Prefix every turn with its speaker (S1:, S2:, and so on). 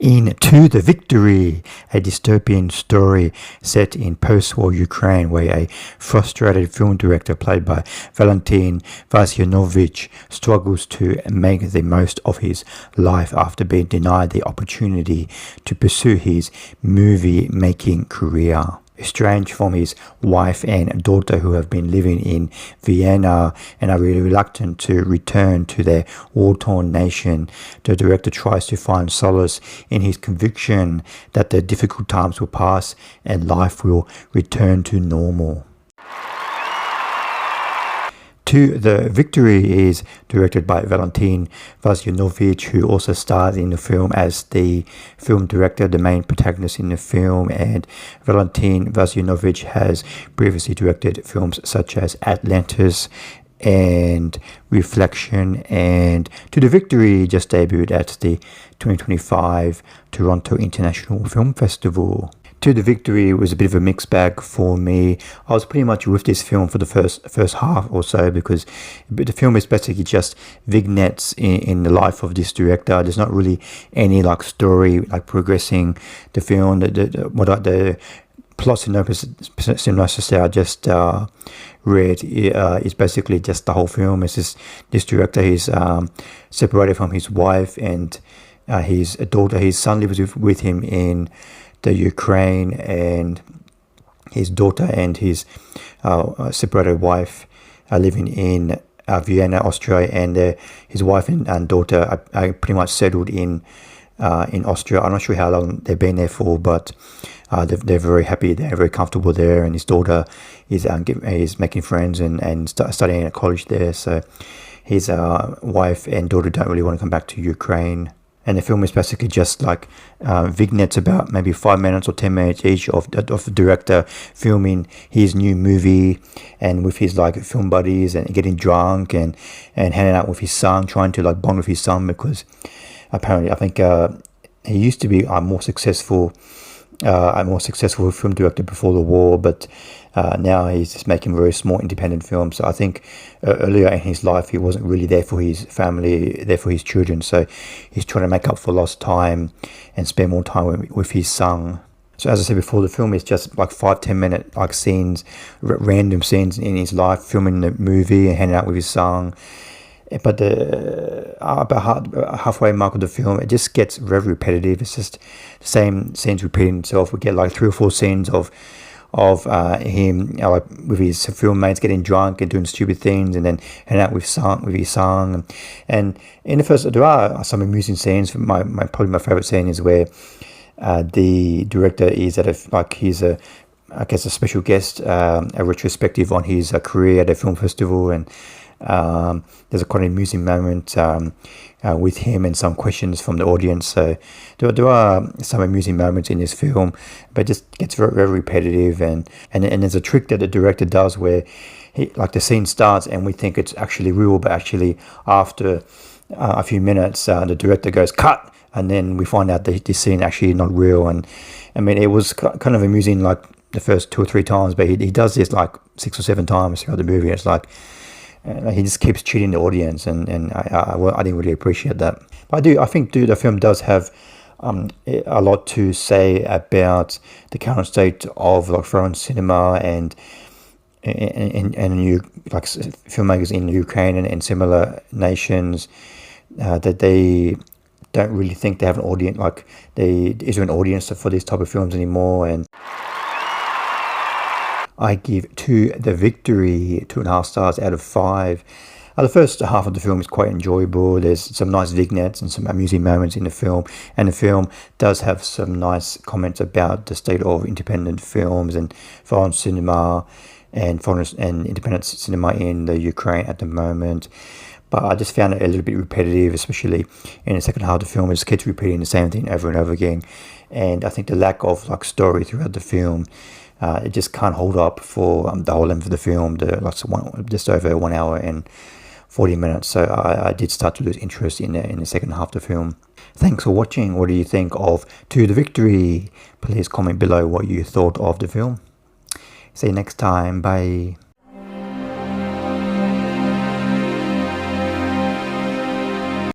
S1: In To the Victory, a dystopian story set in post-war Ukraine where a frustrated film director played by Valentyn Vasyanovych struggles to make the most of his life after being denied the opportunity to pursue his movie-making career. Estranged from his wife and daughter who have been living in Vienna and are really reluctant to return to their war-torn nation, the director tries to find solace in his conviction that the difficult times will pass and life will return to normal. To the Victory is directed by Valentyn Vasyanovych, who also starred in the film as the film director, the main protagonist in the film. And Valentyn Vasyanovych has previously directed films such as Atlantis and Reflection, and To the Victory just debuted at the 2025 Toronto International Film Festival. To the Victory was a bit of a mixed bag for me. I was pretty much with this film for the first half or so because the film is basically just vignettes in the life of this director. There's not really any like story like progressing the film. The plot synopsis I just read is basically just the whole film. It's just this director. He's separated from his wife and his daughter. His son lives with him in the Ukraine, and his daughter and his separated wife are living in Vienna, Austria, and his wife and daughter are pretty much settled in Austria. I'm not sure how long they've been there for, but they're very happy. They're very comfortable there, and his daughter is making friends and studying at college there. So his wife and daughter don't really want to come back to Ukraine. And the film is basically just like vignettes about maybe 5 minutes or 10 minutes each of the director filming his new movie and with his like film buddies and getting drunk and hanging out with his son, trying to like bond with his son because apparently I think he used to be a more successful film director before the war, but now he's just making very small independent films. So I think earlier in his life he wasn't really there for his family, there for his children. So he's trying to make up for lost time and spend more time with his son. So as I said before, the film is just like 5-10 minute like scenes, random scenes in his life, filming the movie and hanging out with his son. But about halfway mark of the film, it just gets very repetitive. It's just the same scenes repeating itself. We get like 3 or 4 scenes of him like with his film mates getting drunk and doing stupid things, and then hanging out with his son. And in the first, there are some amusing scenes. Probably my favorite scene is where the director is he's a special guest, a retrospective on his career at a film festival, and there's a quite amusing moment with him and some questions from the audience. So there are some amusing moments in this film, but it just gets very, very repetitive. And there's a trick that the director does where the scene starts and we think it's actually real, but actually after a few minutes, the director goes cut, and then we find out that this scene actually not real. And I mean, it was kind of amusing like the first 2 or 3 times, but he does this like 6 or 7 times throughout the movie. It's like he just keeps cheating the audience, and I didn't really appreciate that. But I think the film does have a lot to say about the current state of like foreign cinema and like filmmakers in Ukraine and similar nations, that they don't really think they have an audience, like is there an audience for these type of films anymore. And I give To the Victory 2.5 stars out of 5. The first half of the film is quite enjoyable. There's some nice vignettes and some amusing moments in the film, and the film does have some nice comments about the state of independent films and foreign cinema and independent cinema in the Ukraine at the moment. But I just found it a little bit repetitive, especially in the second half of the film. It just keeps repeating the same thing over and over again, and I think the lack of like story throughout the film, it just can't hold up for the whole length of the film, just over 1 hour and 40 minutes. So I did start to lose interest in the second half of the film. Thanks for watching. What do you think of To the Victory? Please comment below what you thought of the film. See you next time. Bye.